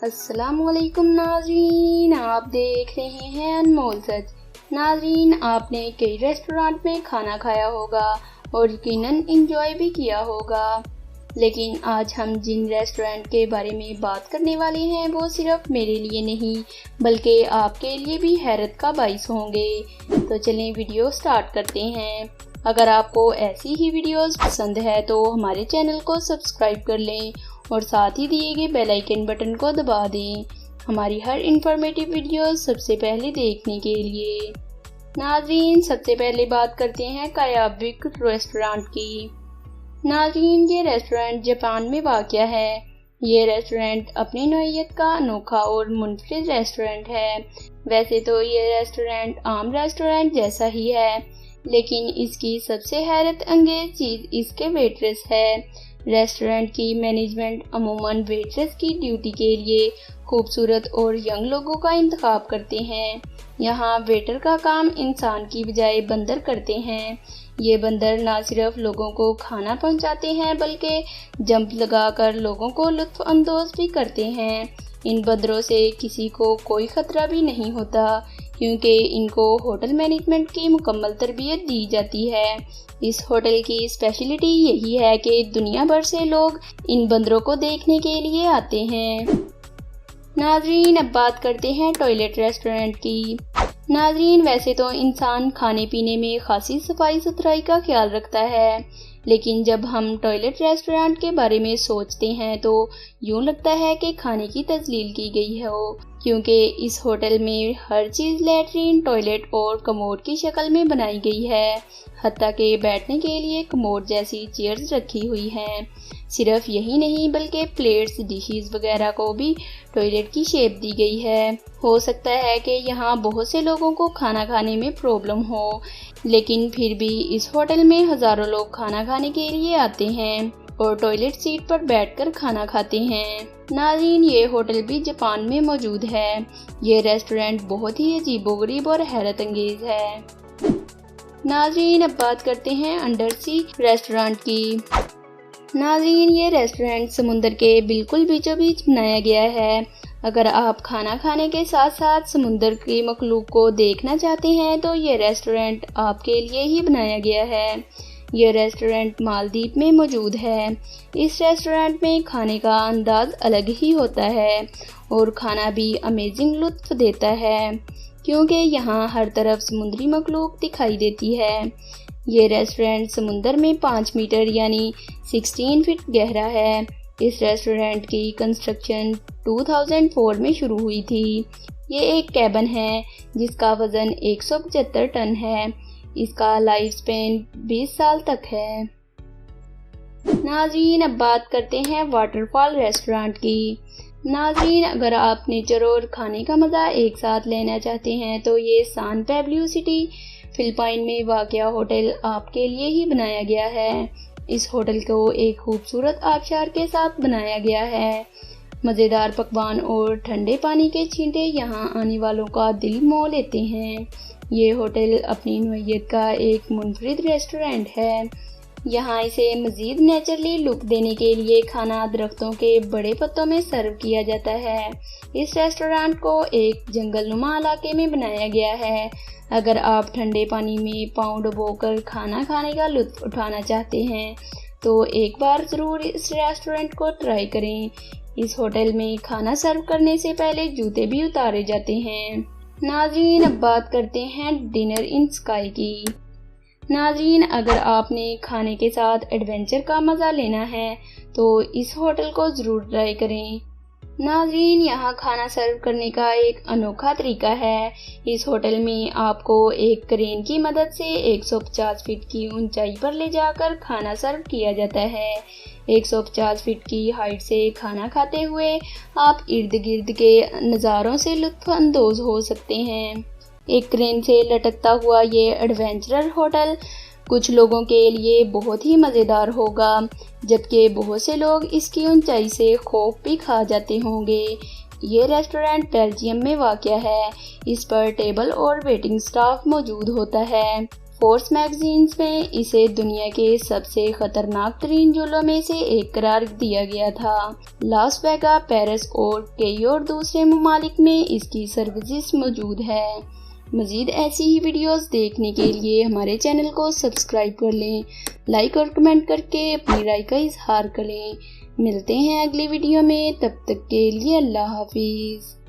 السلام علیکم ناظرین، آپ دیکھ رہے ہیں انمول سچ۔ ناظرین، آپ نے کئی ریسٹورانٹ میں کھانا کھایا ہوگا اور یقیناً انجوائے بھی کیا ہوگا، لیکن آج ہم جن ریسٹورانٹ کے بارے میں بات کرنے والے ہیں وہ صرف میرے لیے نہیں بلکہ آپ کے لیے بھی حیرت کا باعث ہوں گے۔ تو چلیں ویڈیو سٹارٹ کرتے ہیں۔ اگر آپ کو ایسی ہی ویڈیوز پسند ہے تو ہمارے چینل کو سبسکرائب کر لیں اور ساتھ ہی دیے گئے بیل آئیکن بٹن کو دبا دیں ہماری ہر انفارمیٹیو ویڈیوز سب سے پہلے دیکھنے کے لیے۔ ناظرین، سب سے پہلے بات کرتے ہیں کایابک ریسٹورانٹ کی۔ ناظرین، یہ ریسٹورانٹ جاپان میں واقع ہے۔ یہ ریسٹورانٹ اپنی نوعیت کا انوکھا اور منفرد ریسٹورانٹ ہے۔ ویسے تو یہ ریسٹورانٹ عام ریسٹورانٹ جیسا ہی ہے، لیکن اس کی سب سے حیرت انگیز چیز اس کے ویٹرس ہے۔ ریسٹورانٹ کی مینجمنٹ عموماً ویٹرس کی ڈیوٹی کے لیے خوبصورت اور ینگ لوگوں کا انتخاب کرتے ہیں۔ یہاں ویٹر کا کام انسان کی بجائے بندر کرتے ہیں۔ یہ بندر نہ صرف لوگوں کو کھانا پہنچاتے ہیں بلکہ جمپ لگا کر لوگوں کو لطف اندوز بھی کرتے ہیں۔ ان بندروں سے کسی کو کوئی خطرہ بھی نہیں ہوتا کیونکہ ان کو ہوٹل مینجمنٹ کی مکمل تربیت دی جاتی ہے۔ اس ہوٹل کی اسپیشلٹی یہی ہے کہ دنیا بھر سے لوگ ان بندروں کو دیکھنے کے لیے آتے ہیں۔ ناظرین، اب بات کرتے ہیں ٹوائلٹ ریسٹورانٹ کی۔ ناظرین، ویسے تو انسان کھانے پینے میں خاصی صفائی ستھرائی کا خیال رکھتا ہے، لیکن جب ہم ٹوائلٹ ریسٹورانٹ کے بارے میں سوچتے ہیں تو یوں لگتا ہے کہ کھانے کی تزلیل کی گئی ہو، کیونکہ اس ہوٹل میں ہر چیز لیٹرین، ٹوائلٹ اور کموڈ کی شکل میں بنائی گئی ہے، حتیٰ کہ بیٹھنے کے لیے کموڈ جیسی چیئرز رکھی ہوئی ہیں۔ صرف یہی نہیں بلکہ پلیٹس، ڈشز وغیرہ کو بھی ٹوائلٹ کی شیپ دی گئی ہے۔ ہو سکتا ہے کہ یہاں بہت سے لوگوں کو کھانا کھانے میں پرابلم ہو، لیکن پھر بھی اس ہوٹل میں ہزاروں لوگ کھانا کھانے کے لیے آتے ہیں اور ٹوائلٹ سیٹ پر بیٹھ کر کھانا کھاتے ہیں۔ ناظرین، یہ ہوٹل بھی جاپان میں موجود ہے۔ یہ ریسٹورانٹ بہت ہی عجیب و غریب اور حیرت انگیز ہے۔ ناظرین، اب بات کرتے ہیں انڈر سی ریسٹورانٹ کی۔ ناظرین، یہ ریسٹورانٹ سمندر کے بالکل بیچوں بیچ بنایا گیا ہے۔ اگر آپ کھانا کھانے کے ساتھ ساتھ سمندر کی مخلوق کو دیکھنا چاہتے ہیں تو یہ ریسٹورانٹ آپ کے لیے ہی بنایا گیا ہے۔ یہ ریسٹورانٹ مالدیپ میں موجود ہے۔ اس ریسٹورانٹ میں کھانے کا انداز الگ ہی ہوتا ہے اور کھانا بھی امیزنگ لطف دیتا ہے کیونکہ یہاں ہر طرف سمندری مخلوق دکھائی دیتی ہے۔ یہ ریسٹورانٹ سمندر میں 5 میٹر یعنی 16 فٹ گہرا ہے۔ اس ریسٹورانٹ کی کنسٹرکشن 2004 میں شروع ہوئی تھی۔ یہ ایک کیبن ہے جس کا وزن 175 ٹن ہے۔ اس کا لائف سپین 20 سال تک ہے۔ ناظرین، اب بات کرتے ہیں واٹر فال ریسٹورانٹ کی۔ ناظرین، اگر آپ نیچر اور کھانے کا مزہ ایک ساتھ لینا چاہتے ہیں تو یہ سان پیبلو سٹی، فلپائن میں واقع ہوٹل آپ کے لیے ہی بنایا گیا ہے۔ اس ہوٹل کو ایک خوبصورت آبشار کے ساتھ بنایا گیا ہے۔ مزیدار پکوان اور ٹھنڈے پانی کے چھینٹے یہاں آنے والوں کا دل موہ لیتے ہیں۔ یہ ہوٹل اپنی نوعیت کا ایک منفرد ریسٹورانٹ ہے۔ یہاں اسے مزید نیچرلی لک دینے کے لیے کھانا درختوں کے بڑے پتوں میں سرو کیا جاتا ہے۔ اس ریسٹورانٹ کو ایک جنگل نما علاقے میں بنایا گیا ہے۔ اگر آپ ٹھنڈے پانی میں پاؤں ڈبو کر کھانا کھانے کا لطف اٹھانا چاہتے ہیں تو ایک بار ضرور اس ریسٹورانٹ کو ٹرائی کریں۔ اس ہوٹل میں کھانا سرو کرنے سے پہلے جوتے بھی اتارے جاتے ہیں۔ ناظرین، اب بات کرتے ہیں ڈنر ان اسکائی کی۔ ناظرین، اگر آپ نے کھانے کے ساتھ ایڈونچر کا مزہ لینا ہے تو اس ہوٹل کو ضرور ٹرائی کریں۔ ناظرین، یہاں کھانا سرو کرنے کا ایک انوکھا طریقہ ہے۔ اس ہوٹل میں آپ کو ایک کرین کی مدد سے 150 فٹ کی اونچائی پر لے جا کر کھانا سرو کیا جاتا ہے۔ 150 فٹ کی ہائٹ سے کھانا کھاتے ہوئے آپ ارد گرد کے نظاروں سے لطف اندوز ہو سکتے ہیں۔ ایک کرین سے لٹکتا ہوا یہ ایڈونچرر ہوٹل کچھ لوگوں کے لیے بہت ہی مزیدار ہوگا، جبکہ بہت سے لوگ اس کی اونچائی سے خوف بھی کھا جاتے ہوں گے۔ یہ ریسٹورانٹ بیلجیم میں واقع ہے۔ اس پر ٹیبل اور ویٹنگ سٹاف موجود ہوتا ہے۔ فورس میگزینز میں اسے دنیا کے سب سے خطرناک ترین جھیلوں میں سے ایک قرار دیا گیا تھا۔ لاس ویگا، پیرس اور کئی اور دوسرے ممالک میں اس کی سروسز موجود ہے۔ مزید ایسی ہی ویڈیوز دیکھنے کے لیے ہمارے چینل کو سبسکرائب کر لیں، لائک اور کمنٹ کر کے اپنی رائے کا اظہار کریں۔ ملتے ہیں اگلی ویڈیو میں، تب تک کے لیے اللہ حافظ۔